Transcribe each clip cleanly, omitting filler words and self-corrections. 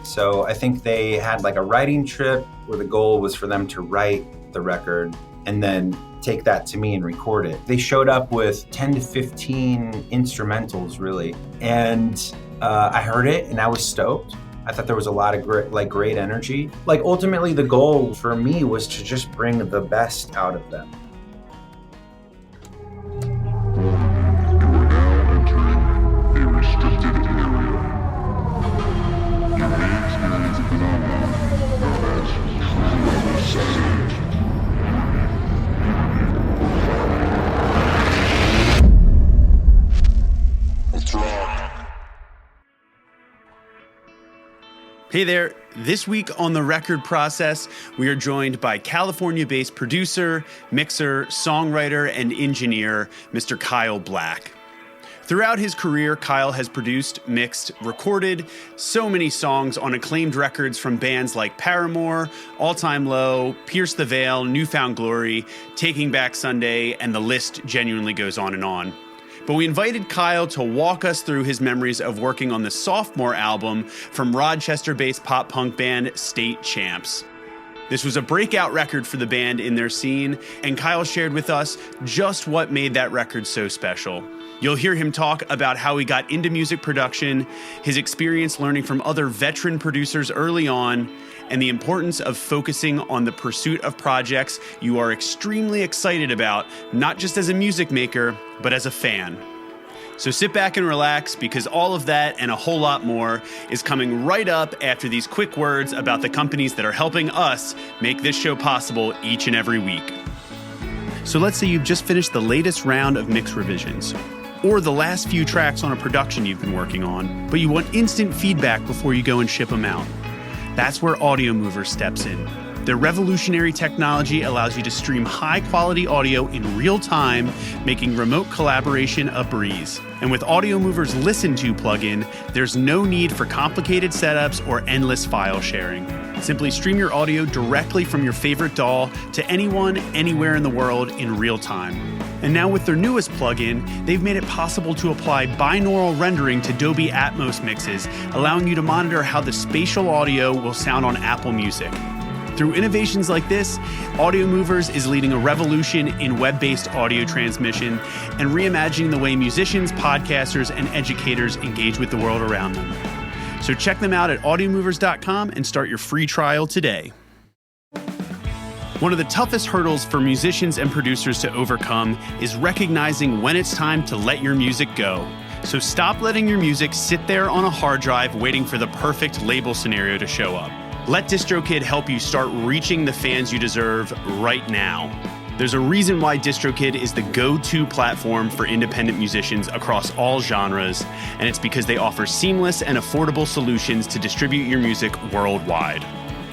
So I think they had like a writing trip where the goal was for them to write the record and then take that to me and record it. They showed up with 10 to 15 instrumentals, really. And I heard it and I was stoked. I thought there was a lot of great energy. Like ultimately the goal for me was to just bring the best out of them. Hey there, this week on The Record Process, we are joined by California-based producer, mixer, songwriter, and engineer, Mr. Kyle Black. Throughout his career, Kyle has produced, mixed, recorded so many songs on acclaimed records from bands like Paramore, All Time Low, Pierce the Veil, Newfound Glory, Taking Back Sunday, and the list genuinely goes on and on. But we invited Kyle to walk us through his memories of working on the sophomore album from Rochester-based pop-punk band State Champs. This was a breakout record for the band in their scene, and Kyle shared with us just what made that record so special. You'll hear him talk about how he got into music production, his experience learning from other veteran producers early on, and the importance of focusing on the pursuit of projects you are extremely excited about, not just as a music maker, but as a fan. So sit back and relax, because all of that and a whole lot more is coming right up after these quick words about the companies that are helping us make this show possible each and every week. So let's say you've just finished the latest round of mix revisions, or the last few tracks on a production you've been working on, but you want instant feedback before you go and ship them out. That's where Audio Mover steps in. Their revolutionary technology allows you to stream high-quality audio in real time, making remote collaboration a breeze. And with Audio Mover's Listen To plugin, there's no need for complicated setups or endless file sharing. Simply stream your audio directly from your favorite DAW to anyone, anywhere in the world in real time. And now with their newest plugin, they've made it possible to apply binaural rendering to Dolby Atmos mixes, allowing you to monitor how the spatial audio will sound on Apple Music. Through innovations like this, Audio Movers is leading a revolution in web-based audio transmission and reimagining the way musicians, podcasters, and educators engage with the world around them. So check them out at audiomovers.com and start your free trial today. One of the toughest hurdles for musicians and producers to overcome is recognizing when it's time to let your music go. So stop letting your music sit there on a hard drive waiting for the perfect label scenario to show up. Let DistroKid help you start reaching the fans you deserve right now. There's a reason why DistroKid is the go-to platform for independent musicians across all genres, and it's because they offer seamless and affordable solutions to distribute your music worldwide.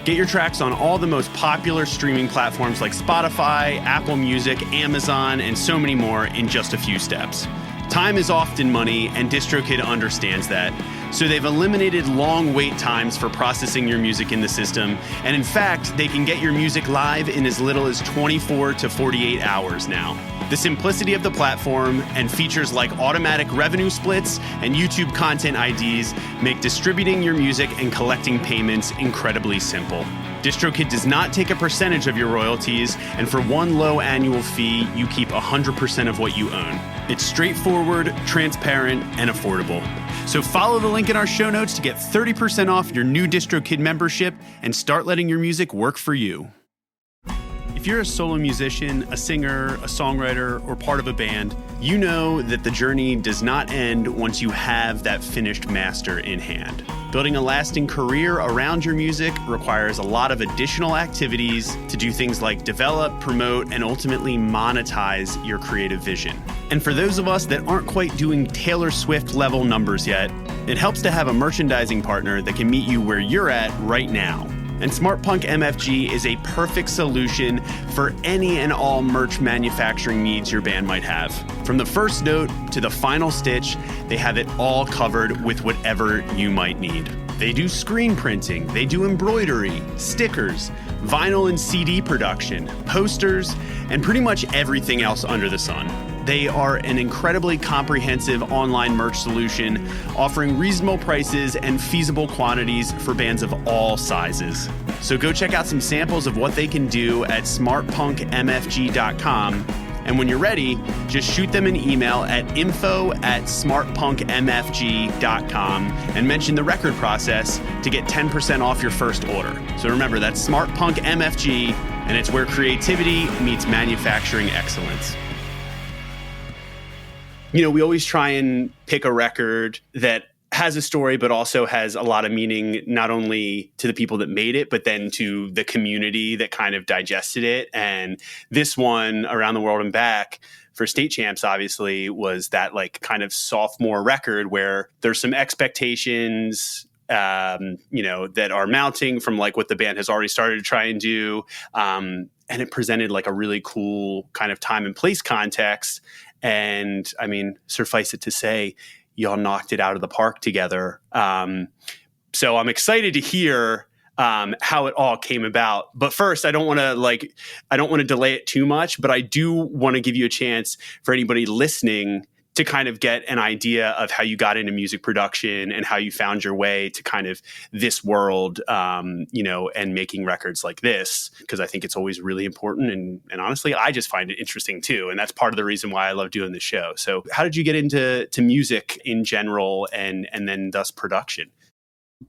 Get your tracks on all the most popular streaming platforms like Spotify, Apple Music, Amazon, and so many more in just a few steps. Time is often money, and DistroKid understands that. So they've eliminated long wait times for processing your music in the system. And in fact, they can get your music live in as little as 24 to 48 hours now. The simplicity of the platform and features like automatic revenue splits and YouTube content IDs make distributing your music and collecting payments incredibly simple. DistroKid does not take a percentage of your royalties, and for one low annual fee, you keep 100% of what you own. It's straightforward, transparent, and affordable. So follow the link in our show notes to get 30% off your new DistroKid membership and start letting your music work for you. If you're a solo musician, a singer, a songwriter, or part of a band, you know that the journey does not end once you have that finished master in hand. Building a lasting career around your music requires a lot of additional activities to do things like develop, promote, and ultimately monetize your creative vision. And for those of us that aren't quite doing Taylor Swift level numbers yet, it helps to have a merchandising partner that can meet you where you're at right now. And SmartPunk MFG is a perfect solution for any and all merch manufacturing needs your band might have. From the first note to the final stitch, they have it all covered with whatever you might need. They do screen printing, they do embroidery, stickers, vinyl and CD production, posters, and pretty much everything else under the sun. They are an incredibly comprehensive online merch solution offering reasonable prices and feasible quantities for bands of all sizes. So go check out some samples of what they can do at smartpunkmfg.com. And when you're ready, just shoot them an email at info@smartpunkmfg.com and mention the record process to get 10% off your first order. So remember, that's smartpunkmfg, and it's where creativity meets manufacturing excellence. You know, we always try and pick a record that has a story, but also has a lot of meaning, not only to the people that made it, but then to the community that kind of digested it. And this one, Around the World and Back, for State Champs, obviously, was that like kind of sophomore record where there's some expectations, that are mounting from like what the band has already started to try and do. And it presented like a really cool kind of time and place context. And I mean, suffice it to say, y'all knocked it out of the park together. So I'm excited to hear how it all came about. But first, I don't want to delay it too much, but I do want to give you a chance for anybody listening to kind of get an idea of how you got into music production and how you found your way to kind of this world, and making records like this, because I think it's always really important. And honestly, I just find it interesting too. And that's part of the reason why I love doing this show. So how did you get into music in general and then thus production?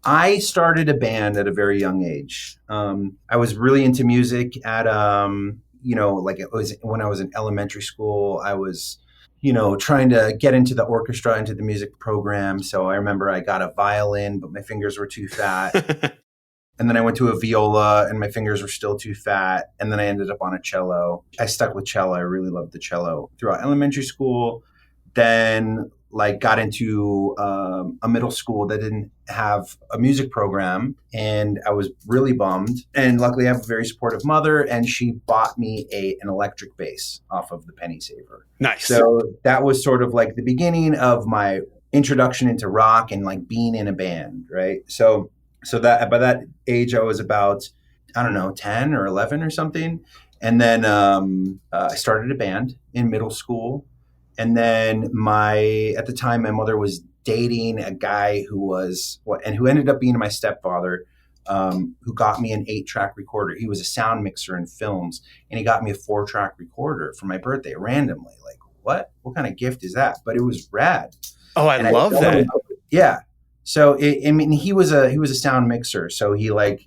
I started a band at a very young age. I was really into music at, it was when I was in elementary school. I was trying to get into the orchestra, into the music program. So I remember I got a violin, but my fingers were too fat. And then I went to a viola and my fingers were still too fat. And then I ended up on a cello. I stuck with cello. I really loved the cello throughout elementary school. Then got into a middle school that didn't have a music program, and I was really bummed. And luckily I have a very supportive mother, and she bought me an electric bass off of the penny saver. Nice. So that was sort of like the beginning of my introduction into rock and like being in a band, right? So that by that age I was about, 10 or 11 or something. And then I started a band in middle school. And then at the time, my mother was dating a guy who ended up being my stepfather, who got me an 8-track recorder. He was a sound mixer in films, and he got me a 4-track recorder for my birthday randomly. Like, what kind of gift is that? But it was rad. Oh, I love that. Yeah. So he was a sound mixer. So he I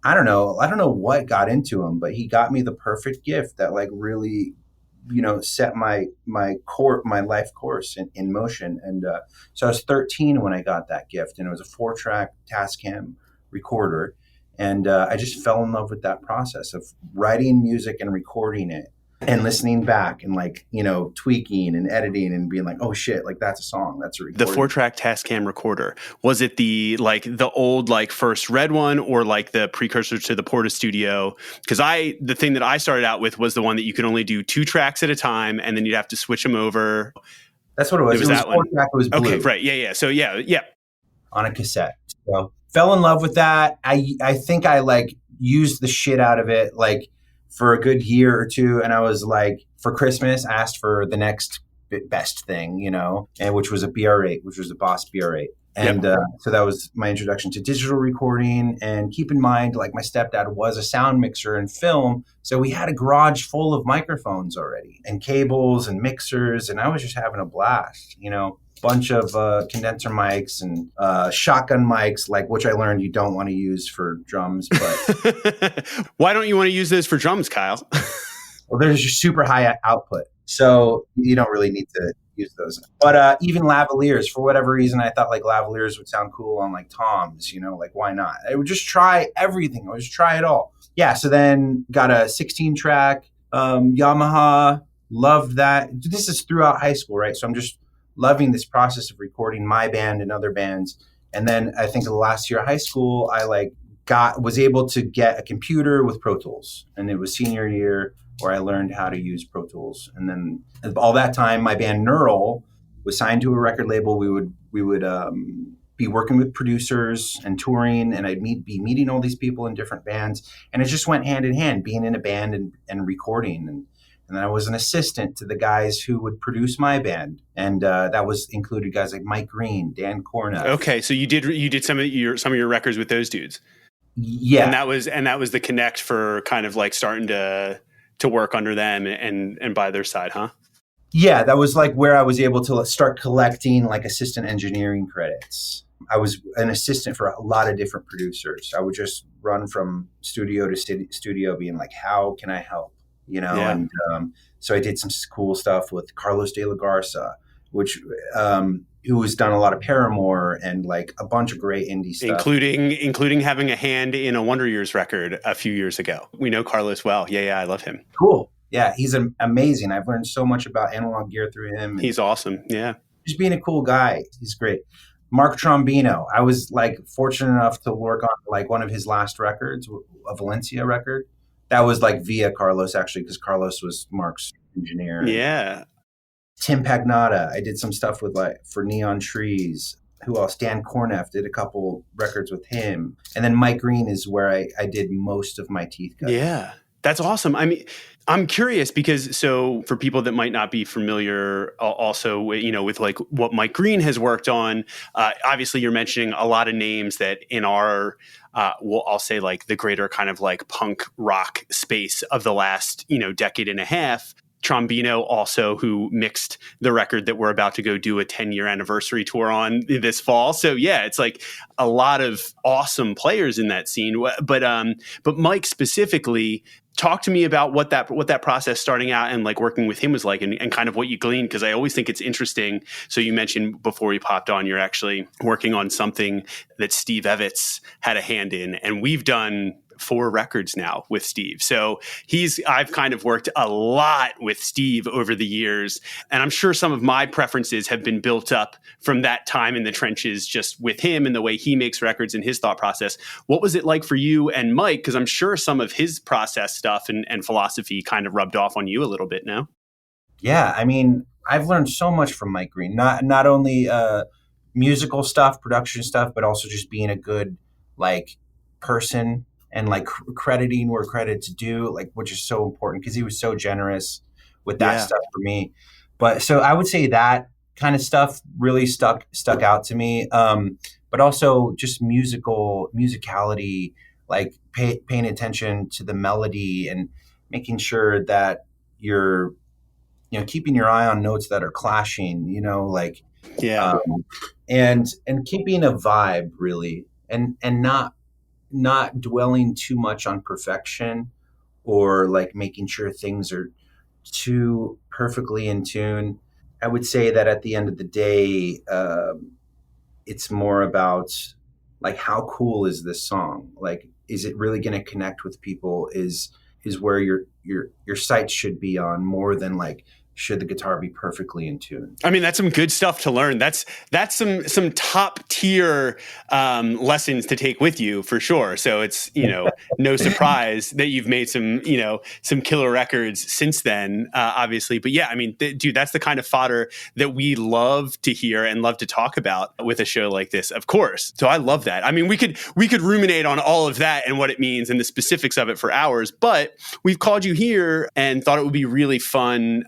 don't know what got into him, but he got me the perfect gift that really set my life course in motion. And so I was 13 when I got that gift, and it was a 4-track Tascam recorder. And I just fell in love with that process of writing music and recording it and listening back and tweaking and editing and being like, oh shit, that's a song, that's a recording. The 4-track Tascam recorder, was it the old first red one, or the precursor to the Porta Studio? Because the thing that I started out with was the one that you could only do 2 tracks at a time, and then you'd have to switch them over. That's what it was. It was 4-track. It was blue. Okay, right, yeah. So yeah. On a cassette. So fell in love with that. I think I used the shit out of it for a good year or two. And I was for Christmas, I asked for the next best thing, and which was a BR8, which was a Boss BR8. And so that was my introduction to digital recording. And keep in mind, my stepdad was a sound mixer in film. So we had a garage full of microphones already and cables and mixers. And I was just having a blast, bunch of condenser mics and shotgun mics, which I learned you don't want to use for drums. But why don't you want to use those for drums, Kyle? Well, there's just super high output, so you don't really need to use those. But even lavaliers, for whatever reason, I thought lavaliers would sound cool on toms. Why not? I would just try everything. I would just try it all. Yeah. So then got a 16-track Yamaha. Loved that. This is throughout high school, right? So I'm just loving this process of recording my band and other bands. And then I think the last year of high school, I was able to get a computer with Pro Tools, and it was senior year where I learned how to use Pro Tools. And then all that time, my band Neural was signed to a record label. We would be working with producers and touring, and I'd be meeting all these people in different bands. And it just went hand in hand, being in a band and recording. And then I was an assistant to the guys who would produce my band. And that was included guys like Mike Green, Dan Corneff. Okay, so you did some of your records with those dudes. Yeah. And that was the connect for kind of like starting to work under them and by their side, huh? Yeah, that was like where I was able to start collecting like assistant engineering credits. I was an assistant for a lot of different producers. I would just run from studio to studio being like, how can I help? Yeah. And so I did some cool stuff with Carlos de la Garza, which who has done a lot of Paramore and like a bunch of great indie stuff. Including having a hand in a Wonder Years record a few years ago. We know Carlos well. Yeah, I love him. Cool. Yeah, he's amazing. I've learned so much about analog gear through him. He's awesome. Yeah. Just being a cool guy. He's great. Mark Trombino. I was like fortunate enough to work on like one of his last records, a Valencia record. That was like via Carlos actually, because Carlos was Mark's engineer. Yeah. Tim Pagnotta. I did some stuff with like for Neon Trees. Who else? Dan Corneff, did a couple records with him. And then Mike Green is where I did most of my teeth cutting. Yeah. That's awesome. I mean, I'm curious because so for people that might not be familiar also, with like what Mike Green has worked on, obviously you're mentioning a lot of names that in our, I'll say like the greater kind of like punk rock space of the last, decade and a half. Trombino also, who mixed the record that we're about to go do a 10-year anniversary tour on this fall. So yeah, it's like a lot of awesome players in that scene. But Mike specifically, talk to me about what that process starting out and like working with him was like and kind of what you gleaned, because I always think it's interesting. So you mentioned before we popped on, you're actually working on something that Steve Evans had a hand in, and we've done 4 records now with Steve. So I've kind of worked a lot with Steve over the years, and I'm sure some of my preferences have been built up from that time in the trenches just with him and the way he makes records and his thought process. What was it like for you and Mike? Because I'm sure some of his process stuff and philosophy kind of rubbed off on you a little bit now. Yeah, I mean, I've learned so much from Mike Green, not only musical stuff, production stuff, but also just being a good like person and like crediting where credit's due, like, which is so important because he was so generous with that stuff for me. But so I would say that kind of stuff really stuck out to me. But also just musicality, like paying attention to the melody and making sure that you're, keeping your eye on notes that are clashing, and keeping a vibe really, and not dwelling too much on perfection or like making sure things are too perfectly in tune. I would say that at the end of the day, it's more about like, how cool is this song? Like, is it really going to connect with people? Is where your sights should be on, more than like, should the guitar be perfectly in tune? I mean, that's some good stuff to learn. That's some top tier lessons to take with you for sure. So it's, no surprise that you've made some killer records since then, obviously. But yeah, I mean, dude, that's the kind of fodder that we love to hear and love to talk about with a show like this, of course. So I love that. I mean, we could ruminate on all of that and what it means and the specifics of it for hours, but we've called you here and thought it would be really fun,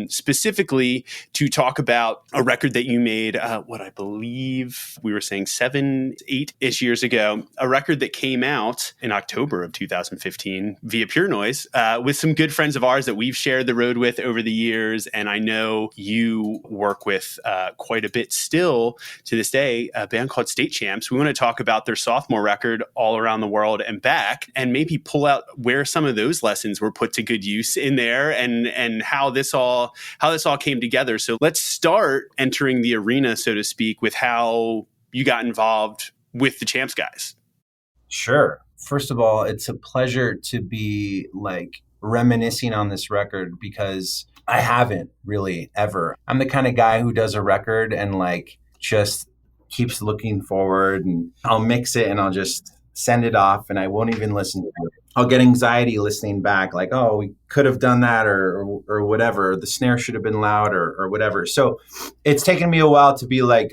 specifically to talk about a record that you made, what I believe we were saying 7, 8-ish years ago, a record that came out in October of 2015 via Pure Noise, with some good friends of ours that we've shared the road with over the years. And I know you work with quite a bit still to this day, a band called State Champs. We want to talk about their sophomore record, All Around the World and Back, and maybe pull out where some of those lessons were put to good use in there and how this all came together. So let's start entering the arena, so to speak, with how you got involved with the Champs guys. Sure. First of all, it's a pleasure to be like reminiscing on this record, because I haven't really ever. I'm the kind of guy who does a record and like just keeps looking forward, and I'll mix it and I'll just send it off and I won't even listen to it. I'll get anxiety listening back, like, oh, we could have done that or whatever. The snare should have been louder or whatever. So it's taken me a while to be like,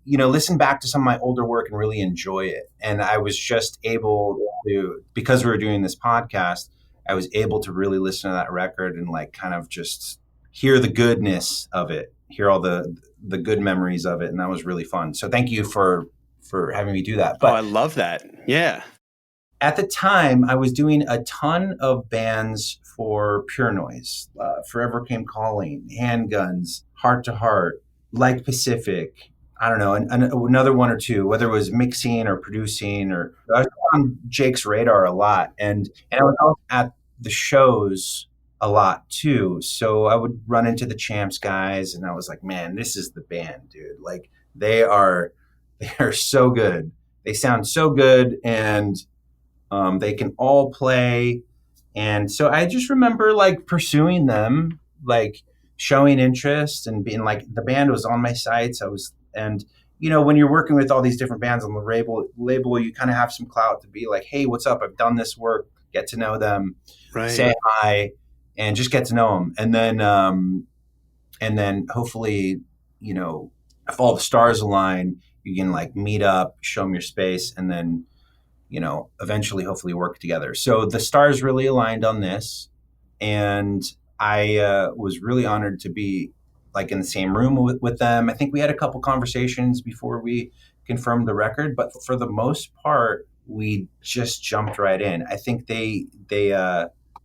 listen back to some of my older work and really enjoy it. And I was just able to, because we were doing this podcast, I was able to really listen to that record and like kind of just hear the goodness of it, hear all the good memories of it. And that was really fun. So thank you for having me do that. Oh, But I love that. Yeah. at the time, I was doing a ton of bands for Pure Noise, Forever Came Calling, Handguns, Heart to Heart, Like Pacific. I don't know, another one or two, whether it was mixing or producing, or I was on Jake's radar a lot, and I was also at the shows a lot too. So I would run into the Champs guys, and I was like, man, this is the band, dude. Like they are so good. They sound so good, and they can all play. And so I just remember like pursuing them, like showing interest and being like, the band was on my sites. And when you're working with all these different bands on the label, you kind of have some clout to be like, hey, what's up? I've done this work, get to know them, Right. say hi, and just get to know them. And then hopefully, if all the stars align, you can like meet up, show them your space, and then eventually hopefully work together. So the stars really aligned on this. And I was really honored to be like in the same room with them. I think we had a couple conversations before we confirmed the record, but for the most part, we just jumped right in. I think they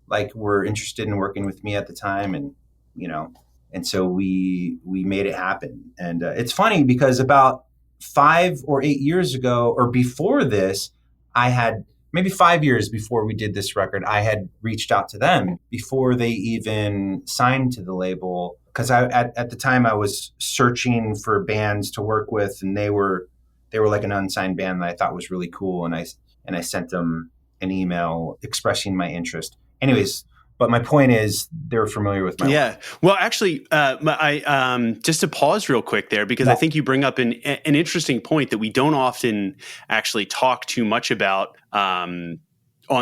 like were interested in working with me at the time, and so we made it happen. And it's funny because about 5 or 8 years ago, or before this, I had maybe 5 years before we did this record, I had reached out to them before they even signed to the label. Because at the time I was searching for bands to work with, and they were like an unsigned band that I thought was really cool, and I sent them an email expressing my interest. Anyways, but my point is they're familiar with my work. Well, actually, I just to pause real quick there, because I think you bring up an interesting point that we don't often actually talk too much about on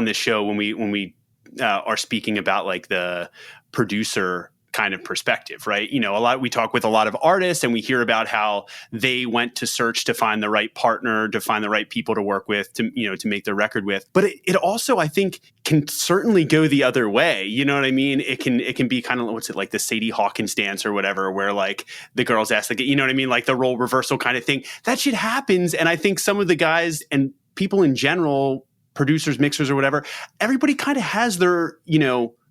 this show when we are speaking about like the producer kind of perspective, right? We talk with a lot of artists, and we hear about how they went to search to find the right partner, to find the right people to work with, to make their record with. But it also, I think, can certainly go the other way. You know what I mean? It can be kind of, what's it, like the Sadie Hawkins dance or whatever, where like the girls ask, like, you know what I mean? Like the role reversal kind of thing. That shit happens. And I think some of the guys and people in general, producers, mixers or whatever, everybody kind of has their,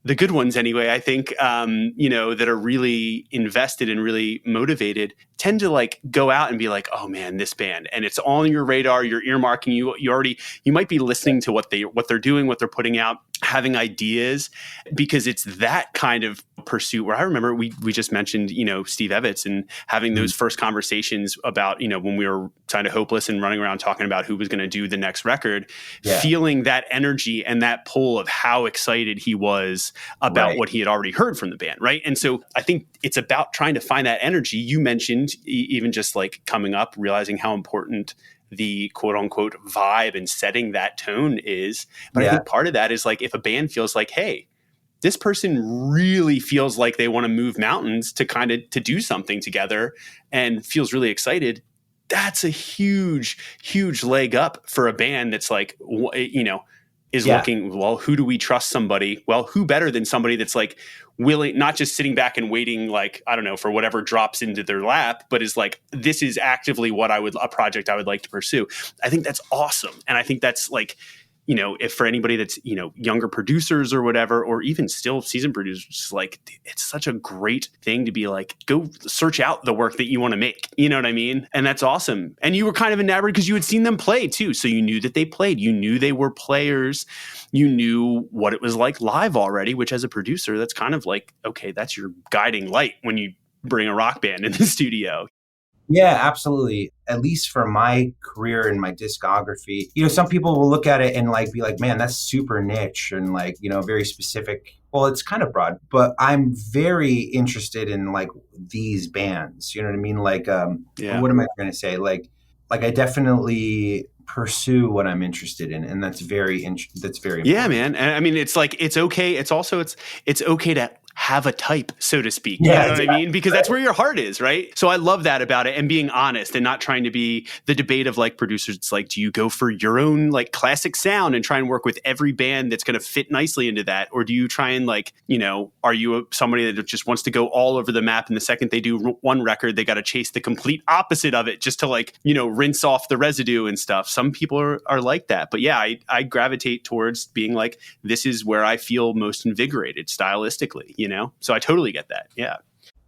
the good ones anyway, I think, that are really invested and really motivated, tend to like go out and be like, oh man, this band, and it's on your radar, you're earmarking, you might be listening to what they're doing, what they're putting out, having ideas, because it's that kind of pursuit where I remember we just mentioned, Steve Evans, and having those first conversations about, when we were kind of hopeless and running around talking about who was going to do the next record, feeling that energy and that pull of how excited he was about what he had already heard from the band. Right. And so I think it's about trying to find that energy. You mentioned even just like coming up, realizing how important the quote unquote vibe and setting that tone is. But I think part of that is like, if a band feels like, hey, this person really feels like they want to move mountains to to do something together and feels really excited, that's a huge, huge leg up for a band that's like, is looking, well, who do we trust somebody? Well, who better than somebody that's like willing, not just sitting back and waiting, like, I don't know, for whatever drops into their lap, but is like, this is actively a project I would like to pursue. I think that's awesome. And I think that's like, if for anybody that's, younger producers or whatever, or even still seasoned producers, like, it's such a great thing to be like, go search out the work that you want to make. You know what I mean? And that's awesome. And you were kind of enamored because you had seen them play too. So you knew that they played, you knew they were players, you knew what it was like live already, which as a producer, that's kind of like, okay, that's your guiding light when you bring a rock band in the studio. Yeah, absolutely. At least for my career and my discography, some people will look at it and like be like, man, that's super niche and like, very specific. Well, it's kind of broad, but I'm very interested in like these bands. You know what I mean? Like, what am I going to say? Like I definitely pursue what I'm interested in, and that's very important. Yeah, man. And I mean, it's like, it's okay. It's also, it's okay to have a type, so to speak. Yeah, You know what I mean? Because that's where your heart is, right? So I love that about it, and being honest and not trying to be the debate of like producers. It's like, do you go for your own like classic sound and try and work with every band that's going to fit nicely into that? Or do you try and like, are you somebody that just wants to go all over the map, and the second they do one record, they got to chase the complete opposite of it just to like, rinse off the residue and stuff. Some people are like that. But yeah, I gravitate towards being like, this is where I feel most invigorated stylistically, So I totally get that. Yeah.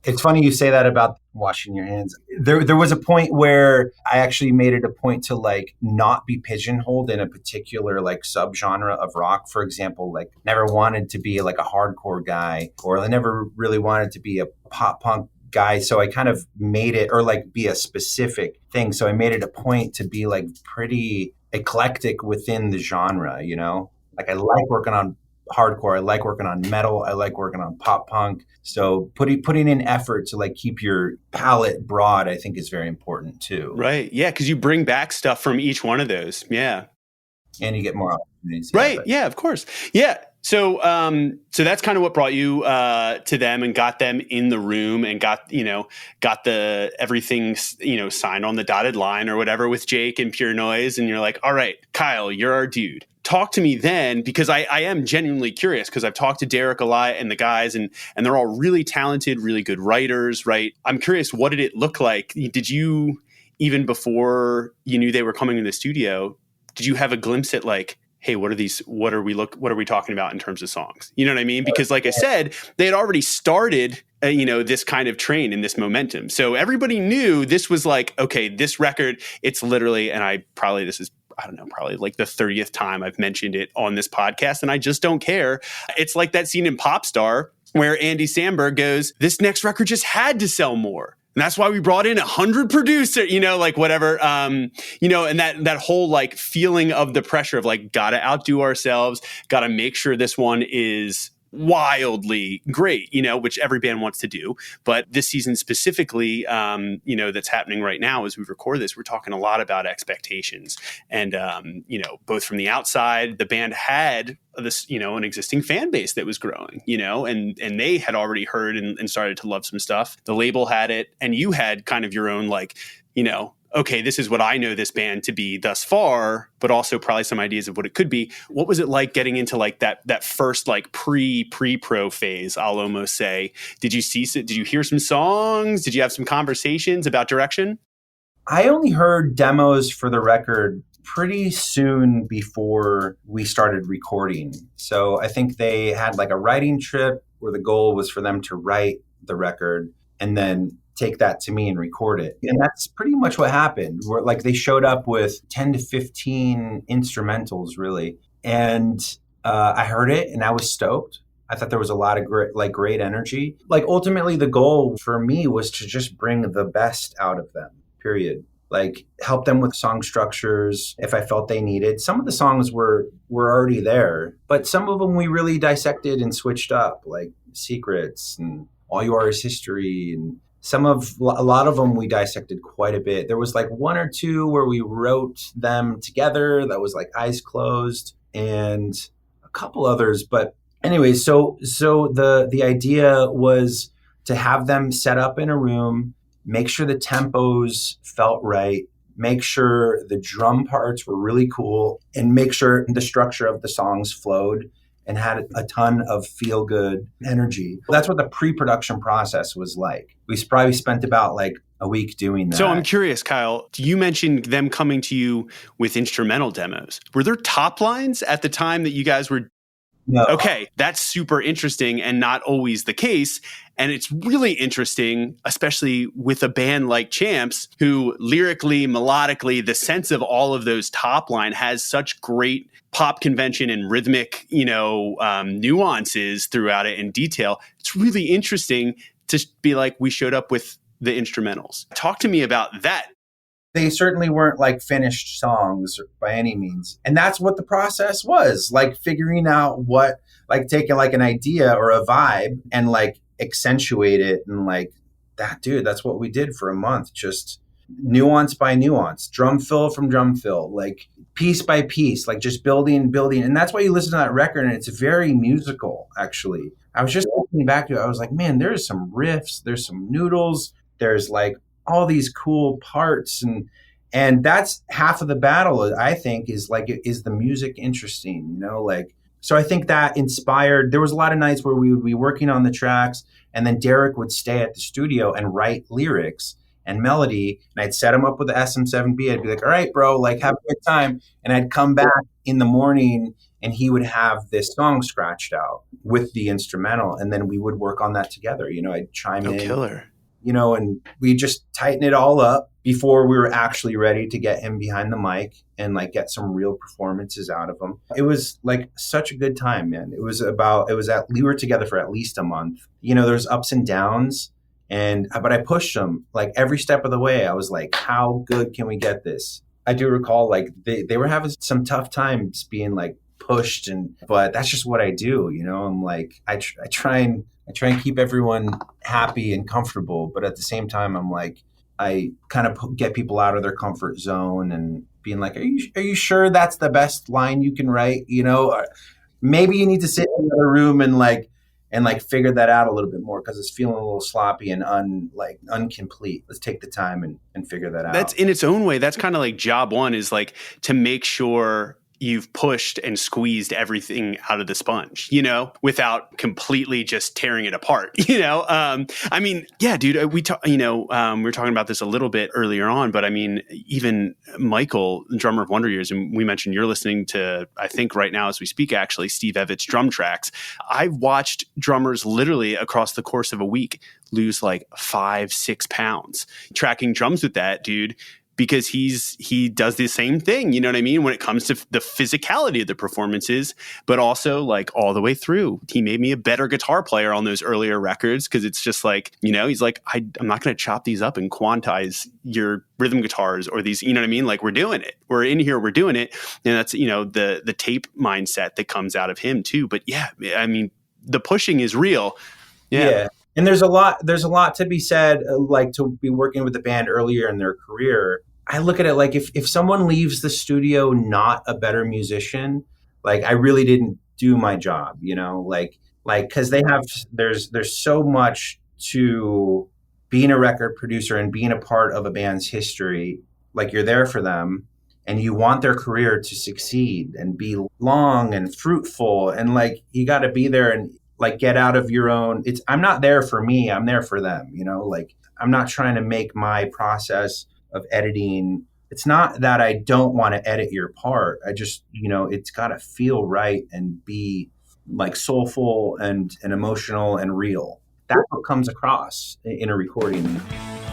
It's funny you say that about washing your hands. There was a point where I actually made it a point to like not be pigeonholed in a particular like subgenre of rock. For example, like never wanted to be like a hardcore guy, or I never really wanted to be a pop punk guy. So I kind of made it, or like be a specific thing. So I made it a point to be like pretty eclectic within the genre, Like I like working on hardcore. I like working on metal. I like working on pop punk. So putting in effort to like keep your palette broad, I think is very important too. Right. Yeah. Because you bring back stuff from each one of those. Yeah. And you get more opportunities. Right. Yeah, of course. Yeah. So that's kind of what brought you to them and got them in the room and got the everything, signed on the dotted line or whatever with Jake and Pure Noise. And you're like, all right, Kyle, you're our dude. Talk to me then, because I am genuinely curious, because I've talked to Derek a lot and the guys, and they're all really talented, really good writers, right? I'm curious, what did it look like? Did you, even before you knew they were coming in the studio, did you have a glimpse at like, hey, what are we talking about in terms of songs? You know what I mean? Because like I said, they had already started, this kind of train and this momentum. So everybody knew this was like, okay, this record, it's literally, and this is, I don't know, probably like the 30th time I've mentioned it on this podcast, and I just don't care. It's like that scene in Popstar where Andy Samberg goes, this next record just had to sell more. And that's why we brought in 100 producers, like whatever, and that whole like feeling of the pressure of like, gotta outdo ourselves, gotta make sure this one is wildly great, which every band wants to do. But this season specifically, that's happening right now as we record this, we're talking a lot about expectations. And, both from the outside, the band had this, an existing fan base that was growing, and they had already heard and started to love some stuff. The label had it, and you had kind of your own like, okay, this is what I know this band to be thus far, but also probably some ideas of what it could be. What was it like getting into like that first like pre-pro phase, I'll almost say? Did you hear some songs? Did you have some conversations about direction? I only heard demos for the record pretty soon before we started recording. So I think they had like a writing trip where the goal was for them to write the record and then take that to me and record it. And that's pretty much what happened. Where like they showed up with 10 to 15 instrumentals really. And I heard it and I was stoked. I thought there was a lot of great energy. Like ultimately the goal for me was to just bring the best out of them, period. Like help them with song structures if I felt they needed. Some of the songs were already there, but some of them we really dissected and switched up, like Secrets and All You Are Is History, and a lot of them we dissected quite a bit. There was like one or two where we wrote them together that was like eyes closed, and a couple others. But anyway, so the idea was to have them set up in a room, make sure the tempos felt right, make sure the drum parts were really cool, and make sure the structure of the songs flowed and had a ton of feel-good energy. That's what the pre-production process was like. We probably spent about like a week doing that. So I'm curious, Kyle, you mentioned them coming to you with instrumental demos. Were there top lines at the time that you guys were? No. Okay, that's super interesting and not always the case. And it's really interesting, especially with a band like Champs, who lyrically, melodically, the sense of all of those top line has such great pop convention and rhythmic, nuances throughout it in detail. It's really interesting to be like, we showed up with the instrumentals. Talk to me about that. They certainly weren't like finished songs by any means. And that's what the process was, like figuring out what, like taking like an idea or a vibe and like accentuate it and like that, dude, that's what we did for a month. Just nuance by nuance, drum fill from drum fill, like piece by piece, like just building. And that's why you listen to that record and it's very musical, actually. I was just looking back to it. I was like, man, there's some riffs, there's some noodles, there's like all these cool parts. And that's half of the battle, I think, is like, is the music interesting, like, so I think that inspired, there was a lot of nights where we would be working on the tracks and then Derek would stay at the studio and write lyrics and melody. And I'd set him up with the SM7B. I'd be like, all right, bro, like have a good time. And I'd come back in the morning and he would have this song scratched out with the instrumental. And then we would work on that together. I'd chime in. Killer. And we just tighten it all up before we were actually ready to get him behind the mic and like get some real performances out of him. It was like such a good time, man. We were together for at least a month. There's ups and downs, but I pushed him like every step of the way. I was like, how good can we get this? I do recall like they were having some tough times being like pushed, but that's just what I do. I'm like, I try and keep everyone happy and comfortable, but at the same time, I'm like, I kind of get people out of their comfort zone and being like, are you sure that's the best line you can write? Or maybe you need to sit in another room and figure that out a little bit more because it's feeling a little sloppy and incomplete. Let's take the time and figure that out. That's in its own way. That's kind of like job one, is like to make sure you've pushed and squeezed everything out of the sponge, without completely just tearing it apart, I mean, yeah, dude, we were talking about this a little bit earlier on, but I mean, even Michael, drummer of Wonder Years, and we mentioned you're listening to, I think right now as we speak, actually, Steve Evans' drum tracks. I've watched drummers literally across the course of a week lose like 5-6 pounds tracking drums with that dude, because he does the same thing, you know what I mean, when it comes to the physicality of the performances, but also like all the way through. He made me a better guitar player on those earlier records because it's just like, he's like, I'm not going to chop these up and quantize your rhythm guitars or these, you know what I mean? Like we're doing it. We're in here, we're doing it. And that's, the tape mindset that comes out of him too. But yeah, I mean, the pushing is real. Yeah. And there's a lot to be said, like to be working with the band earlier in their career. I look at it like if someone leaves the studio not a better musician, like I really didn't do my job, like because there's so much to being a record producer and being a part of a band's history. Like you're there for them and you want their career to succeed and be long and fruitful, and like you got to be there and like get out of your own. I'm not there for me. I'm there for them. Like I'm not trying to make my process of editing. It's not that I don't want to edit your part. I just, it's got to feel right and be like soulful and emotional and real. That's what comes across in a recording.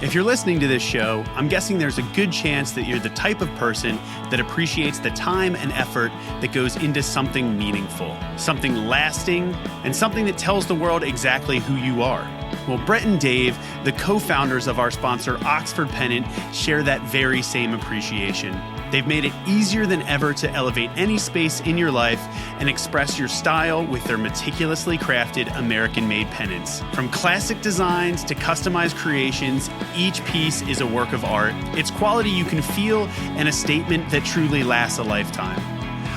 If you're listening to this show, I'm guessing there's a good chance that you're the type of person that appreciates the time and effort that goes into something meaningful, something lasting, and something that tells the world exactly who you are. Well, Brett and Dave, the co-founders of our sponsor, Oxford Pennant, share that very same appreciation. They've made it easier than ever to elevate any space in your life and express your style with their meticulously crafted American-made pennants. From classic designs to customized creations, each piece is a work of art. It's quality you can feel and a statement that truly lasts a lifetime.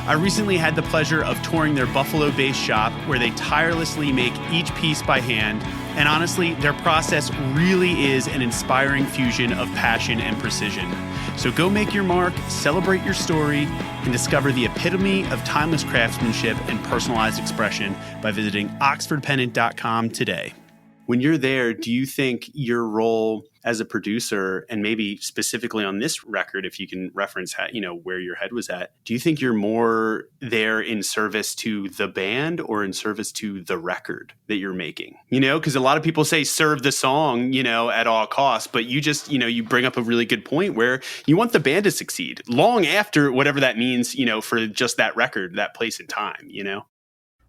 I recently had the pleasure of touring their Buffalo-based shop where they tirelessly make each piece by hand. And honestly, their process really is an inspiring fusion of passion and precision. So go make your mark, celebrate your story, and discover the epitome of timeless craftsmanship and personalized expression by visiting oxfordpennant.com today. When you're there, do you think your role as a producer, and maybe specifically on this record, if you can reference how, where your head was at, do you think you're more there in service to the band or in service to the record that you're making? Because a lot of people say serve the song, at all costs, but you just, you bring up a really good point where you want the band to succeed long after whatever that means, for just that record, that place in time,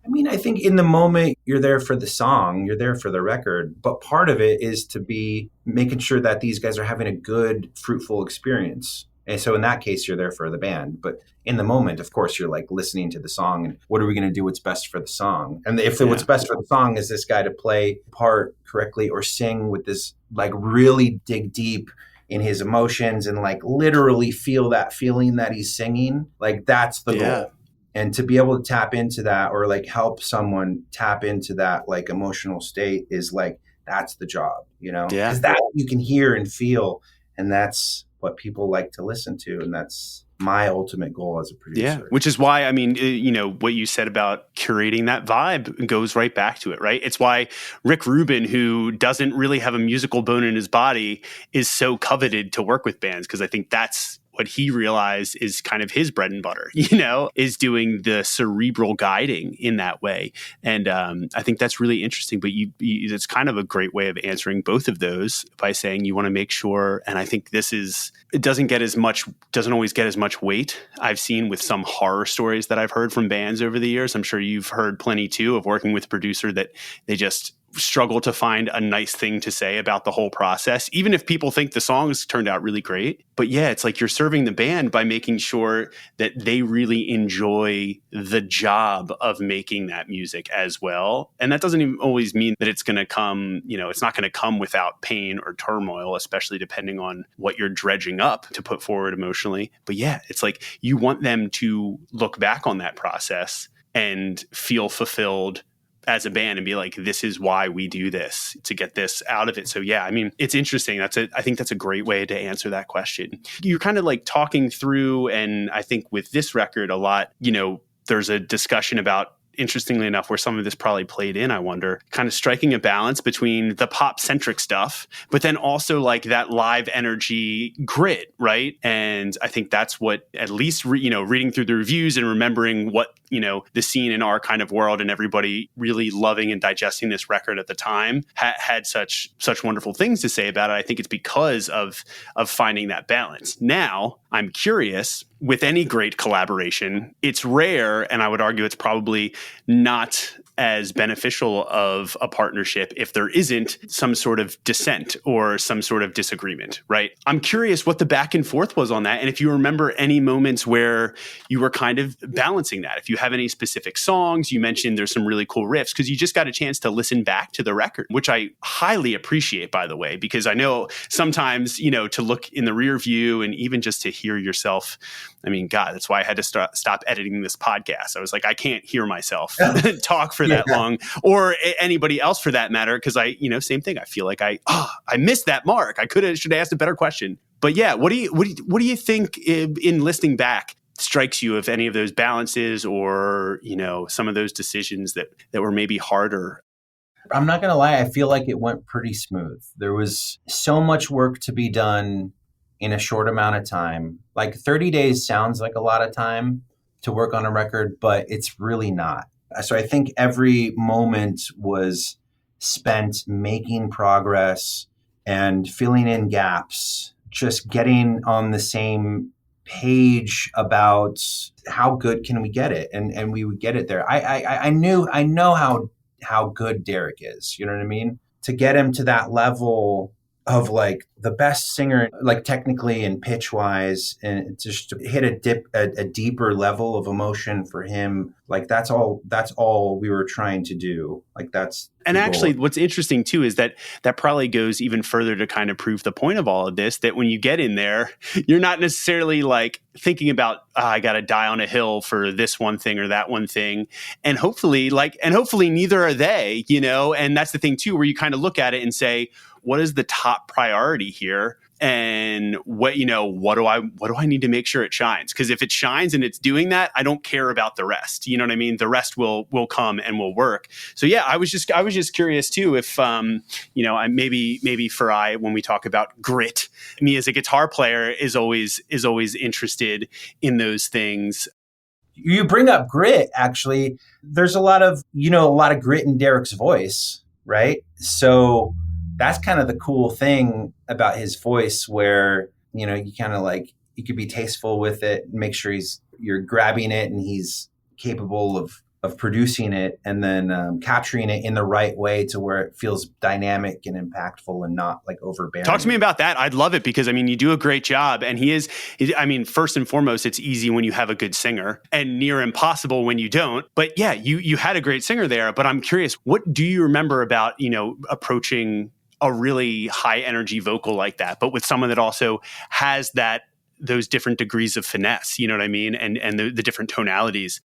I mean, I think in the moment you're there for the song, you're there for the record, but part of it is to be making sure that these guys are having a good, fruitful experience. And so in that case, you're there for the band. But in the moment, of course, you're like listening to the song and what are we going to do what's best for the song? And if what's best for the song is this guy to play part correctly or sing with this like really dig deep in his emotions and like literally feel that feeling that he's singing. Like that's the goal. And to be able to tap into that or like help someone tap into that like emotional state is like, that's the job, you know, because that you can hear and feel. And that's what people like to listen to. And that's my ultimate goal as a producer. Yeah, which is why, I mean, you know, what you said about curating that vibe goes right back to it, right? It's why Rick Rubin, who doesn't really have a musical bone in his body, is so coveted to work with bands, because I think that's what he realized is kind of his bread and butter, you know, is doing the cerebral guiding in that way. And I think that's really interesting, but it's kind of a great way of answering both of those by saying you want to make sure. And I think it doesn't always get as much weight. I've seen with some horror stories that I've heard from bands over the years. I'm sure you've heard plenty too, of working with a producer that they just struggle to find a nice thing to say about the whole process, even if people think the songs turned out really great. But yeah, it's like you're serving the band by making sure that they really enjoy the job of making that music as well. And that doesn't even always mean that it's going to come, you know, it's not going to come without pain or turmoil, especially depending on what you're dredging up to put forward emotionally. But yeah, it's like you want them to look back on that process and feel fulfilled as a band and be like, this is why we do this, to get this out of it. So yeah, I mean, it's interesting. I think that's a great way to answer that question. You're kind of like talking through, and I think with this record a lot, you know, there's a discussion about, interestingly enough, where some of this probably played in, I wonder, kind of striking a balance between the pop-centric stuff, but then also like that live energy grit, right? And I think that's what, at least, reading through the reviews and remembering what, you know, the scene in our kind of world and everybody really loving and digesting this record at the time had such wonderful things to say about it. I think it's because of finding that balance. Now, I'm curious, with any great collaboration, it's rare, and I would argue it's probably not as beneficial of a partnership if there isn't some sort of dissent or some sort of disagreement, right? I'm curious what the back and forth was on that, and if you remember any moments where you were kind of balancing that. If you have any specific songs, you mentioned there's some really cool riffs, because you just got a chance to listen back to the record, which I highly appreciate, by the way, because I know sometimes, you know, to look in the rear view and even just to hear yourself, I mean, God, that's why I had to stop editing this podcast. I was like, I can't hear myself talk for that long, or anybody else for that matter, because same thing. I feel like I missed that mark. I should have asked a better question. But yeah, what do you think in listening back strikes you of any of those balances, or, you know, some of those decisions that were maybe harder? I'm not going to lie. I feel like it went pretty smooth. There was so much work to be done in a short amount of time. Like 30 days sounds like a lot of time to work on a record, but it's really not. So I think every moment was spent making progress and filling in gaps, just getting on the same page about how good can we get it, and we would get it there. I know how good Derek is, you know what I mean? To get him to that level of like the best singer, like technically and pitch wise, and just to hit a deeper level of emotion for him. Like that's all we were trying to do. Like that's. And actually, what's interesting too is that probably goes even further to kind of prove the point of all of this, that when you get in there, you're not necessarily like thinking about, I got to die on a hill for this one thing or that one thing. And hopefully neither are they, you know, and that's the thing too, where you kind of look at it and say, what is the top priority here? And what do I need to make sure it shines? Because if it shines and it's doing that, I don't care about the rest. You know what I mean? The rest will come and will work. So yeah, I was just curious too, if maybe when we talk about grit, me as a guitar player is always interested in those things. You bring up grit. Actually, there's a lot of grit in Derek's voice, right? So that's kind of the cool thing about his voice, where, you know, you kind of like, you could be tasteful with it, make sure you're grabbing it and he's capable of producing it, and then capturing it in the right way to where it feels dynamic and impactful and not like overbearing. Talk to me about that. I'd love it, because I mean, you do a great job, and first and foremost, it's easy when you have a good singer and near impossible when you don't. But yeah, you had a great singer there, but I'm curious, what do you remember about, you know, approaching a really high energy vocal like that, but with someone that also has those different degrees of finesse, you know what I mean? And the different tonalities.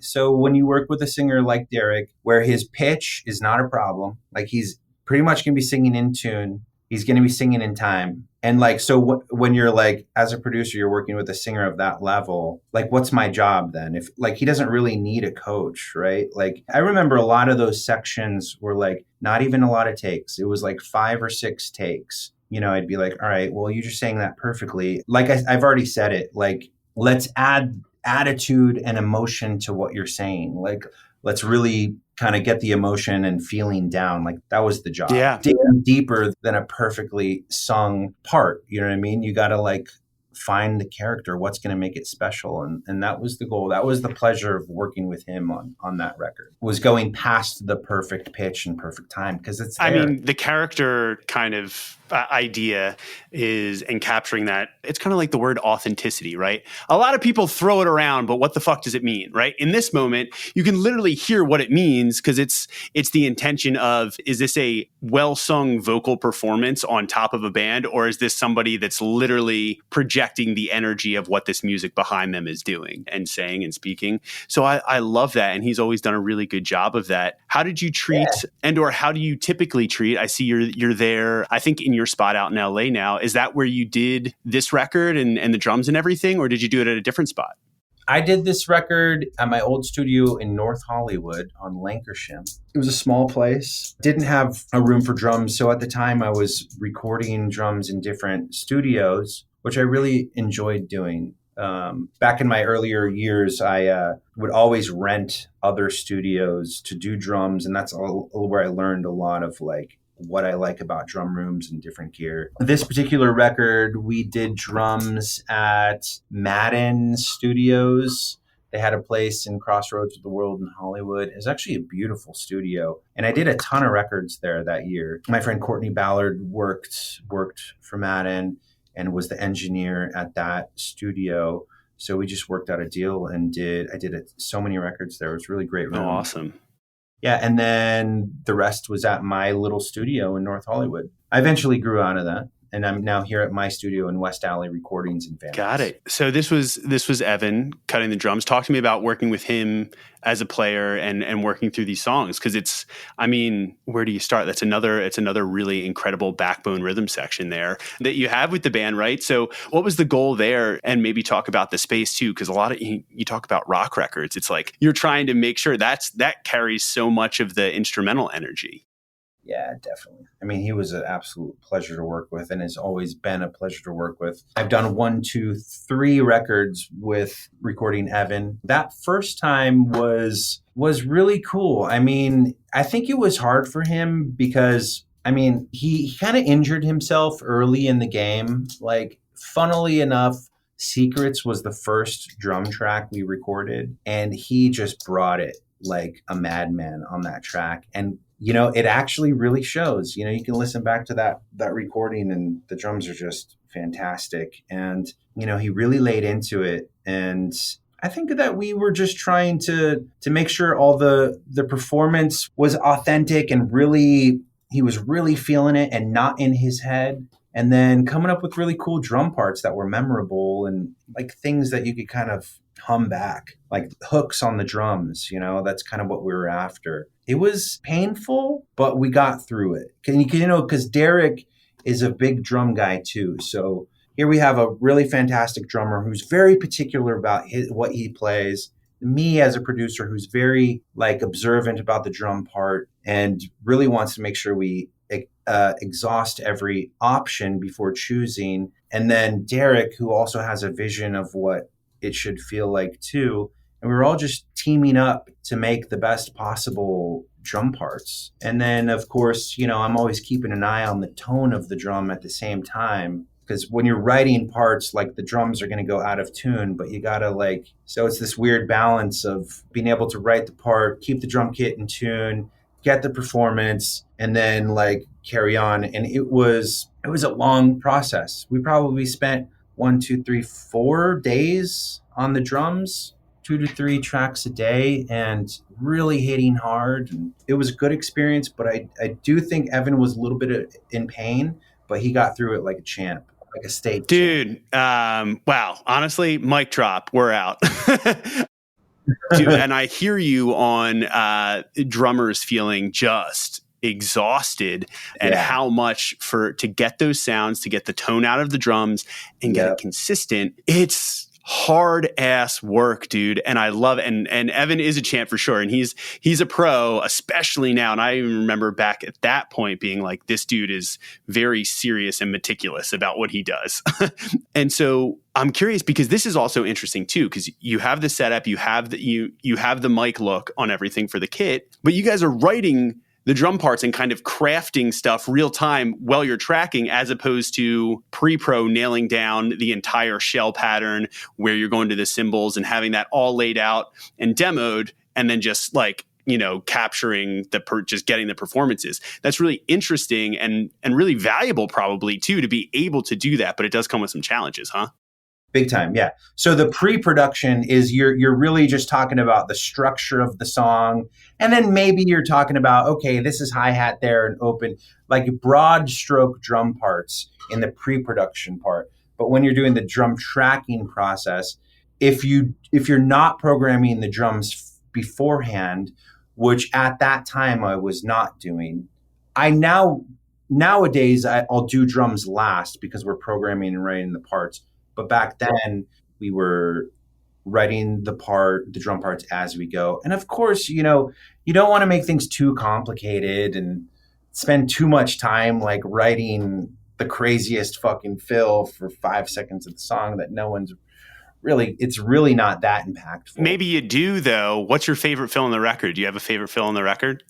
So when you work with a singer like Derek, where his pitch is not a problem, like he's pretty much going to be singing in tune, he's going to be singing in time. And like, so when you're like, as a producer, you're working with a singer of that level, like, what's my job then? If like, he doesn't really need a coach, right? Like, I remember a lot of those sections were like, not even a lot of takes. It was like 5 or 6 takes. You know, I'd be like, all right, well, you just sang that perfectly. Like I've already said it, like, let's add attitude and emotion to what you're saying. Like, let's really kind of get the emotion and feeling down. Like, that was the job. Yeah. Digging deeper than a perfectly sung part. You know what I mean? You got to like find the character, what's going to make it special. And that was the goal. That was the pleasure of working with him on that record, was going past the perfect pitch and perfect time, because it's there. I mean, the character kind of idea is, and capturing that, it's kind of like the word authenticity, right? A lot of people throw it around, but what the fuck does it mean, right? In this moment, you can literally hear what it means, because it's the intention of, is this a well-sung vocal performance on top of a band, or is this somebody that's literally projecting the energy of what this music behind them is doing and saying and speaking? So I love that, and he's always done a really good job of that. How did you treat, or how do you typically treat? I see you're there, I think, in your spot out in LA now. Is that where you did this record and the drums and everything, or did you do it at a different spot? I did this record at my old studio in North Hollywood on Lancashire. It was a small place, didn't have a room for drums. So at the time I was recording drums in different studios, which I really enjoyed doing. Back in my earlier years, I would always rent other studios to do drums. And that's all where I learned a lot of like what I like about drum rooms and different gear. This particular record, we did drums at Madden Studios. They had a place in Crossroads of the World in Hollywood. It was actually a beautiful studio. And I did a ton of records there that year. My friend Courtney Ballard worked for Madden and was the engineer at that studio. So we just worked out a deal and I did so many records there. It was a really great room. Oh, awesome. Yeah, and then the rest was at my little studio in North Hollywood. I eventually grew out of that, and I'm now here at my studio in West Alley Recordings in Van Nuys. Got it. So this was Evan cutting the drums. Talk to me about working with him as a player and working through these songs, because it's, I mean, where do you start? It's another really incredible backbone rhythm section there that you have with the band, right? So what was the goal there? And maybe talk about the space too, because a lot of you talk about rock records. It's like you're trying to make sure that carries so much of the instrumental energy. Yeah, definitely. I mean, he was an absolute pleasure to work with and has always been a pleasure to work with. I've done 1, 2, 3 records with recording Evan. That first time was really cool. I mean, I think it was hard for him because, I mean, he kind of injured himself early in the game. Like, funnily enough, Secrets was the first drum track we recorded, and he just brought it like a madman on that track. And you know, it actually really shows. You know, you can listen back to that recording and the drums are just fantastic. And, you know, he really laid into it. And I think that we were just trying to make sure all the performance was authentic and really, he was really feeling it and not in his head. And then coming up with really cool drum parts that were memorable and like things that you could kind of hum back, like hooks on the drums, you know, that's kind of what we were after. It was painful, but we got through it. You know, because Derek is a big drum guy too. So here we have a really fantastic drummer who's very particular about what he plays. Me as a producer who's very like observant about the drum part and really wants to make sure we exhaust every option before choosing. And then Derek, who also has a vision of what it should feel like too. And we were all just teaming up to make the best possible drum parts. And then, of course, you know, I'm always keeping an eye on the tone of the drum at the same time. Because when you're writing parts, like the drums are going to go out of tune, but you got to like, so it's this weird balance of being able to write the part, keep the drum kit in tune, get the performance, and then like carry on. And it was a long process. We probably spent 1, 2, 3, 4 days on the drums 2 to 3 tracks a day and really hitting hard. And it was a good experience, but I do think Evan was a little bit in pain, but he got through it like a champ, like a state champ. Dude, wow. Honestly, mic drop. We're out. Dude, and I hear you on drummers feeling just exhausted and how much to get those sounds, to get the tone out of the drums and get it consistent. It's hard ass work, dude. And I love it. And Evan is a champ for sure. And he's a pro, especially now. And I even remember back at that point being like, this dude is very serious and meticulous about what he does. And so I'm curious because this is also interesting too, because you have the setup, you have the mic look on everything for the kit, but you guys are writing the drum parts and kind of crafting stuff real time while you're tracking, as opposed to pre-pro nailing down the entire shell pattern where you're going to the cymbals and having that all laid out and demoed, and then just like, capturing just getting the performances. That's really interesting and really valuable probably too, to be able to do that, but it does come with some challenges, huh? Big time, yeah. So the pre-production is you're really just talking about the structure of the song, and then maybe you're talking about, okay, this is hi-hat there and open, like broad stroke drum parts in the pre-production part. But when you're doing the drum tracking process, if you're not programming the drums beforehand, which at that time I was not doing, nowadays I'll do drums last because we're programming and writing the parts. But back then we were writing the drum parts as we go. And of course, you don't want to make things too complicated and spend too much time like writing the craziest fucking fill for 5 seconds of the song that it's really not that impactful. Maybe you do though. What's your favorite fill on the record? Do you have a favorite fill on the record?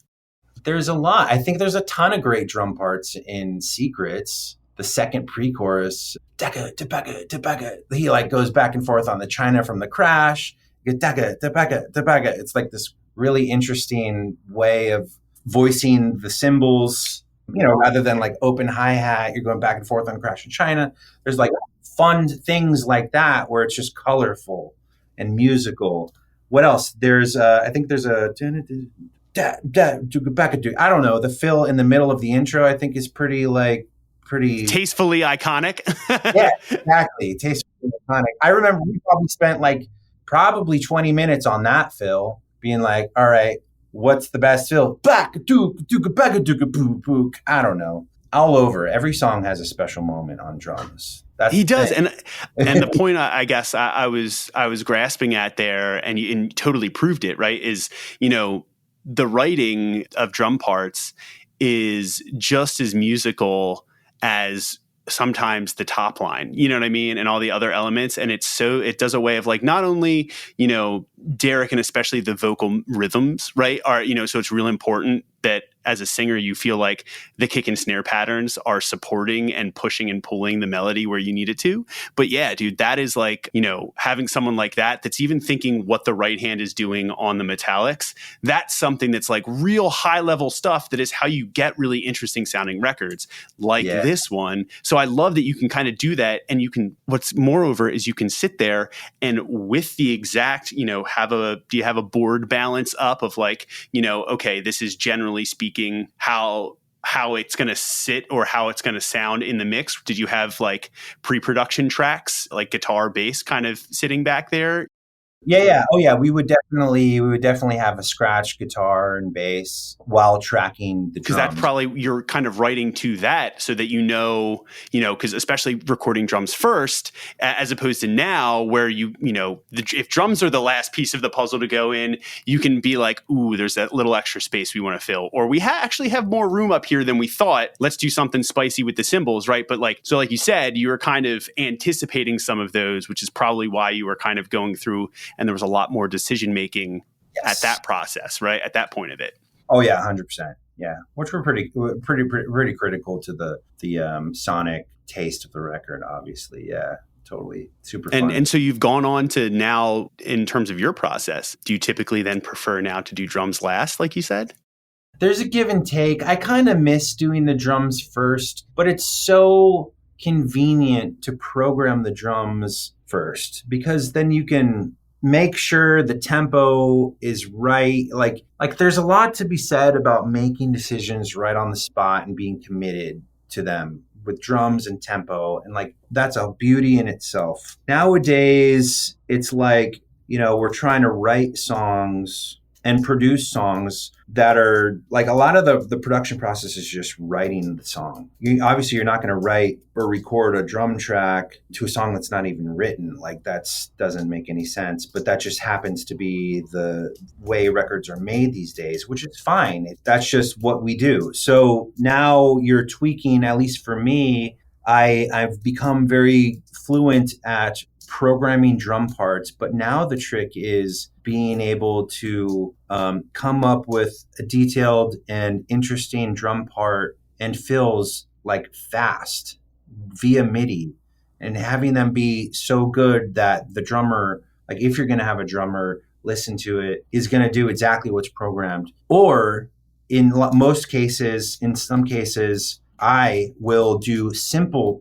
There's a lot. I think there's a ton of great drum parts in Secrets. The second pre-chorus, he like goes back and forth on the China from the crash. It's like this really interesting way of voicing the cymbals, rather than like open hi-hat, you're going back and forth on crash and China. There's like fun things like that where it's just colorful and musical. What else? There's I think there's a I don't know. The fill in the middle of the intro I think is pretty tastefully iconic. Yeah, exactly. Tastefully iconic. I remember we probably spent like 20 minutes on that fill, being like, all right, what's the best fill? I don't know. All over. Every song has a special moment on drums. He does. And the point I guess I was grasping at there, and you totally proved it, right, is, the writing of drum parts is just as musical as sometimes the top line, you know what I mean? And all the other elements. And it does a way of like, not only, Derek and especially the vocal rhythms, right, are, so it's real important that as a singer, you feel like the kick and snare patterns are supporting and pushing and pulling the melody where you need it to. But yeah, dude, that is like, having someone like that's even thinking what the right hand is doing on the metallics. That's something that's like real high level stuff that is how you get really interesting sounding records like this one. So I love that you can kind of do that. And what's moreover is you can sit there and with the exact, do you have a board balance up of like, okay, this is generally speaking how it's going to sit or how it's going to sound in the mix? Did you have like pre-production tracks, like guitar, bass kind of sitting back there? Yeah. Oh yeah. We would definitely have a scratch guitar and bass while tracking the drums. Because that's probably, you're kind of writing to that so that because especially recording drums first, as opposed to now where if drums are the last piece of the puzzle to go in, you can be like, ooh, there's that little extra space we want to fill. Or we actually have more room up here than we thought. Let's do something spicy with the cymbals, right? But like you said, you were kind of anticipating some of those, which is probably why you were kind of going through. And there was a lot more decision making at that process, right? At that point of it. Oh yeah, 100%. Yeah, which were pretty critical to the sonic taste of the record. Obviously, yeah, totally super fun. And so you've gone on to now, in terms of your process, do you typically then prefer now to do drums last, like you said? There's a give and take. I kind of miss doing the drums first, but it's so convenient to program the drums first because then you can make sure the tempo is right. Like there's a lot to be said about making decisions right on the spot and being committed to them with drums and tempo. And like that's a beauty in itself. Nowadays, it's like, we're trying to write songs and produce songs that are like a lot of the production process is just writing the song. Obviously, you're not going to write or record a drum track to a song that's not even written. Like doesn't make any sense. But that just happens to be the way records are made these days, which is fine. That's just what we do. So now you're tweaking, at least for me, I've become very fluent at programming drum parts, but now the trick is being able to come up with a detailed and interesting drum part and fills like fast via MIDI, and having them be so good that the drummer, like if you're going to have a drummer listen to it, is going to do exactly what's programmed. Or in most cases, in some cases, I will do simple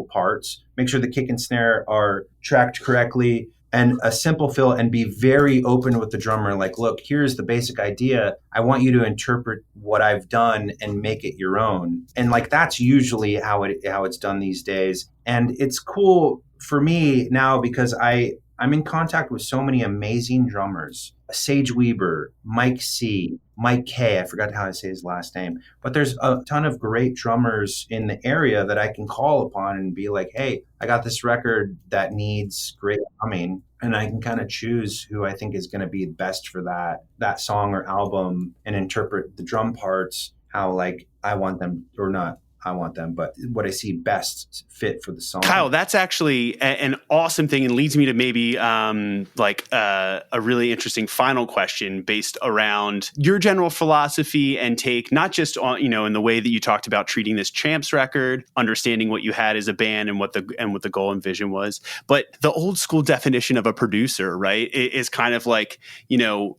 parts, make sure the kick and snare are tracked correctly, and a simple fill, and be very open with the drummer. Like, look, here's the basic idea. I want you to interpret what I've done and make it your own. And like that's usually how it's done these days. And it's cool for me now because I'm in contact with so many amazing drummers. Sage Weber, Mike C, Mike K. I forgot how to say his last name. But there's a ton of great drummers in the area that I can call upon and be like, hey, I got this record that needs great drumming. And I can kind of choose who I think is going to be best for that song or album and interpret the drum parts how like I want them, or not I want them, but what I see best fit for the song. Kyle, that's actually an awesome thing and leads me to maybe a really interesting final question based around your general philosophy and take, not just on, in the way that you talked about treating this Champs record, understanding what you had as a band and what the goal and vision was, but the old school definition of a producer, right, is kind of like,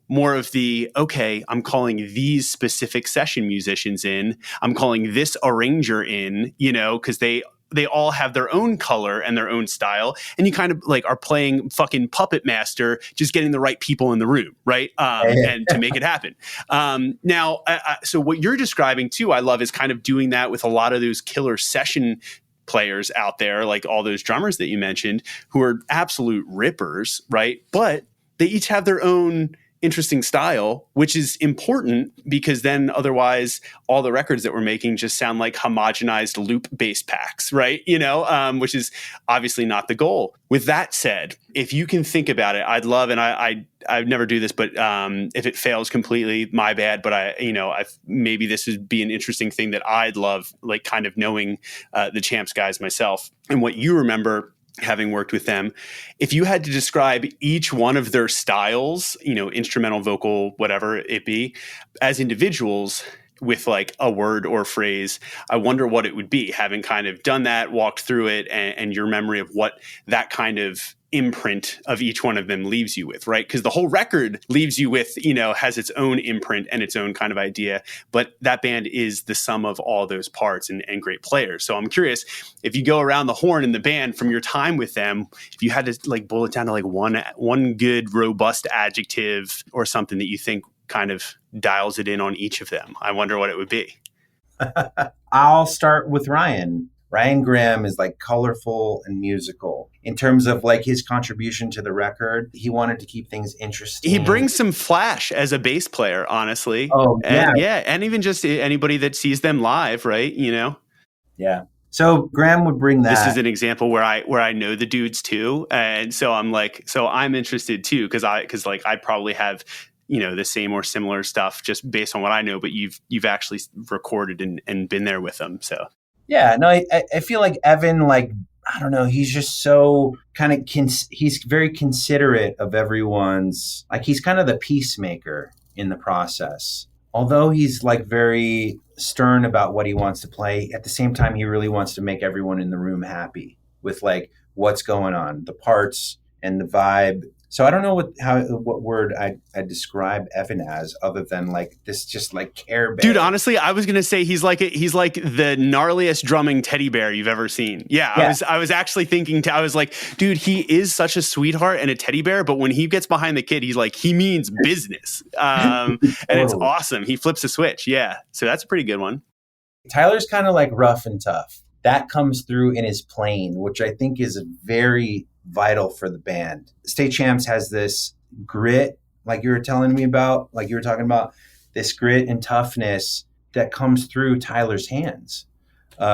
more of the, okay, I'm calling these specific session musicians in, I'm calling this arranger in, because they all have their own color and their own style, and you kind of like are playing fucking puppet master, just getting the right people in the room, right? And to make it happen. Now, so what you're describing too, I love, is kind of doing that with a lot of those killer session players out there, like all those drummers that you mentioned, who are absolute rippers, right? But they each have their own interesting style, which is important because then otherwise all the records that we're making just sound like homogenized loop bass packs, right? Which is obviously not the goal. With that said, if you can think about it, I'd love, and I never do this, but if it fails completely, my bad. But maybe this would be an interesting thing that I'd love, like kind of knowing the Champs guys myself and what you remember having worked with them. If you had to describe each one of their styles, instrumental, vocal, whatever it be, as individuals with like a word or phrase, I wonder what it would be, having kind of done that, walked through it, and your memory of what that kind of imprint of each one of them leaves you with, right? Because the whole record leaves you with, has its own imprint and its own kind of idea, but that band is the sum of all those parts and great players. So I'm curious, if you go around the horn in the band from your time with them, if you had to like bullet down to like one good robust adjective or something that you think kind of dials it in on each of them, I wonder what it would be. I'll start with Ryan. Ryan Graham is like colorful and musical. In terms of like his contribution to the record, he wanted to keep things interesting. He brings some flash as a bass player, honestly. Oh, yeah. And even just anybody that sees them live, right? Yeah. So Graham would bring that. This is an example where I know the dudes too, and so I'm interested too because I probably have the same or similar stuff just based on what I know, but you've actually recorded and been there with them, so. Yeah, no, I feel like Evan, like, I don't know, he's just so kind of, he's very considerate of everyone's, like, he's kind of the peacemaker in the process. Although he's like very stern about what he wants to play, at the same time, he really wants to make everyone in the room happy with like what's going on, the parts and the vibe. So I don't know what word I'd describe Evan as other than like this, just like Care Bear. Dude, honestly, I was gonna say he's like the gnarliest drumming teddy bear you've ever seen. Yeah. I was actually thinking I was like, dude, he is such a sweetheart and a teddy bear, but when he gets behind the kid, he's like, he means business. And it's awesome. He flips a switch. Yeah. So that's a pretty good one. Tyler's kind of like rough and tough. That comes through in his playing, which I think is very vital for the band. State Champs has this grit, like you were telling me about, like you were talking about, this grit and toughness that comes through Tyler's hands.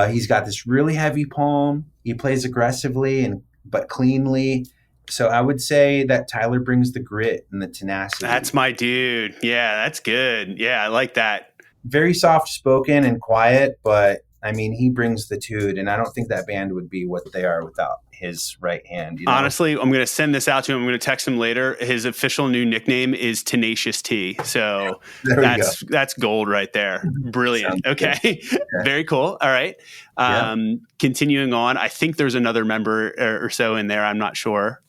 He's got this really heavy palm. He plays aggressively but cleanly. So I would say that Tyler brings the grit and the tenacity. That's my dude. Yeah, that's good. Yeah, I like that. Very soft spoken and quiet, but I mean, he brings the tude, and I don't think that band would be what they are without his right hand. You know? Honestly, I'm going to send this out to him. I'm going to text him later. His official new nickname is Tenacious T. So that's gold right there. Brilliant. Okay. Yeah. Very cool. All right. Continuing on, I think there's another member or so in there. I'm not sure.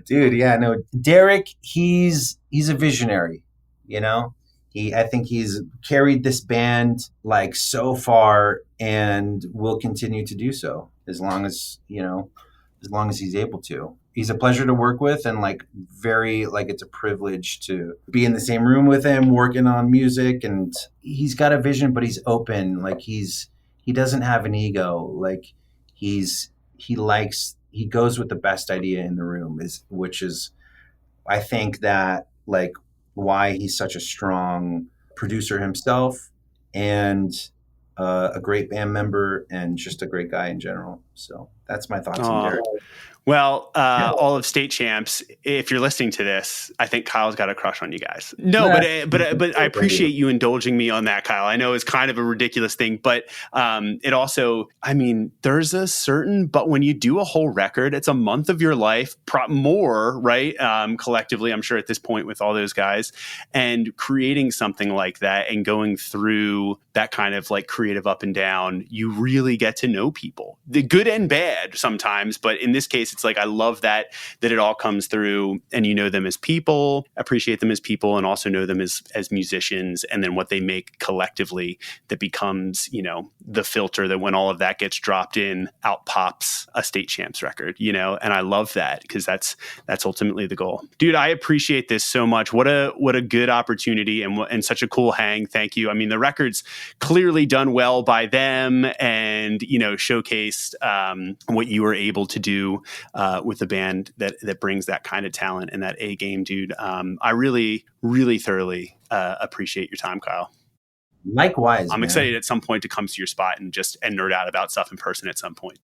Dude, yeah, no. Derek, he's a visionary, you know? I think he's carried this band like so far and will continue to do so as long as he's able to. He's a pleasure to work with and it's a privilege to be in the same room with him, working on music. And he's got a vision, but he's open. Like he doesn't have an ego. Like he goes with the best idea in the room which is, I think that like, why he's such a strong producer himself and a great band member and just a great guy in general. So that's my thoughts on Derek. Well, all of State Champs, if you're listening to this, I think Kyle's got a crush on you guys. No, but I appreciate you indulging me on that, Kyle. I know it's kind of a ridiculous thing, but it also, I mean, there's a certain, but when you do a whole record, it's a month of your life, more, right? Collectively, I'm sure at this point with all those guys, and creating something like that and going through that kind of like creative up and down, you really get to know people, the good and bad sometimes, but in this case, it's like, I love that it all comes through and you know them as people, appreciate them as people, and also know them as musicians. And then what they make collectively that becomes, you know, the filter that when all of that gets dropped in, out pops a State Champs record, you know? And I love that because that's ultimately the goal. Dude, I appreciate this so much. What a good opportunity and such a cool hang. Thank you. I mean, the record's clearly done well by them and, you know, showcased what you were able to do with a band that brings that kind of talent and that A game, dude. I really, really thoroughly appreciate your time, Kyle. Likewise, I'm excited at some point to come to your spot and nerd out about stuff in person at some point.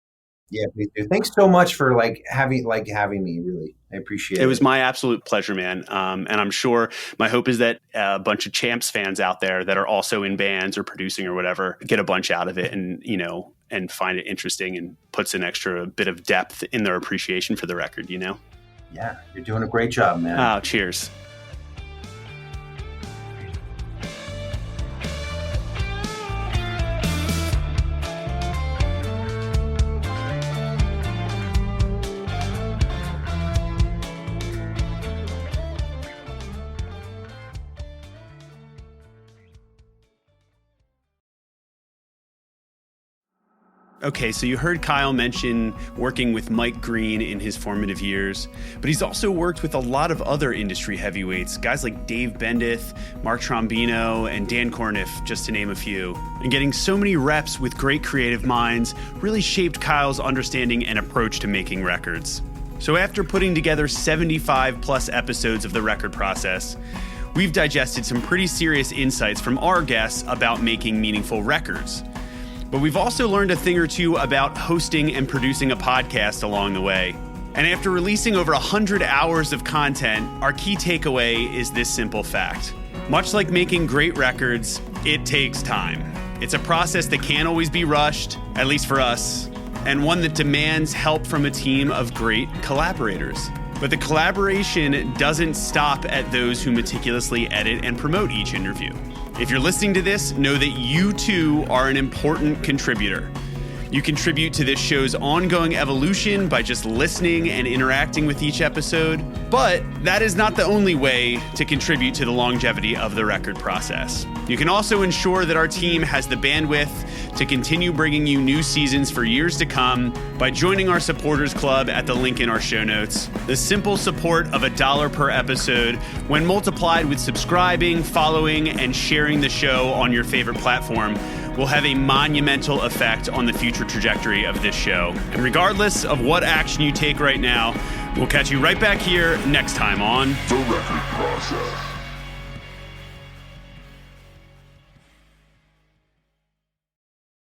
Yeah, please do. Thanks so much for having me. Really, I appreciate it. It was my absolute pleasure, man. And I'm sure my hope is that a bunch of Champs fans out there that are also in bands or producing or whatever get a bunch out of it, and you know, and find it interesting and puts an extra bit of depth in their appreciation for the record. You know. Yeah, you're doing a great job, man. Oh, cheers. Okay, so you heard Kyle mention working with Mike Green in his formative years, but he's also worked with a lot of other industry heavyweights, guys like Dave Bendith, Mark Trombino, and Dan Corniff, just to name a few. And getting so many reps with great creative minds really shaped Kyle's understanding and approach to making records. So after putting together 75 plus episodes of the record process, we've digested some pretty serious insights from our guests about making meaningful records. But we've also learned a thing or two about hosting and producing a podcast along the way. And after releasing over 100 hours of content, our key takeaway is this simple fact. Much like making great records, it takes time. It's a process that can't always be rushed, at least for us, and one that demands help from a team of great collaborators. But the collaboration doesn't stop at those who meticulously edit and promote each interview. If you're listening to this, know that you too are an important contributor. You contribute to this show's ongoing evolution by just listening and interacting with each episode. But that is not the only way to contribute to the longevity of the record process. You can also ensure that our team has the bandwidth to continue bringing you new seasons for years to come by joining our supporters club at the link in our show notes. The simple support of $1 per episode, when multiplied with subscribing, following, and sharing the show on your favorite platform, will have a monumental effect on the future trajectory of this show. And regardless of what action you take right now, we'll catch you right back here next time on The Record Process.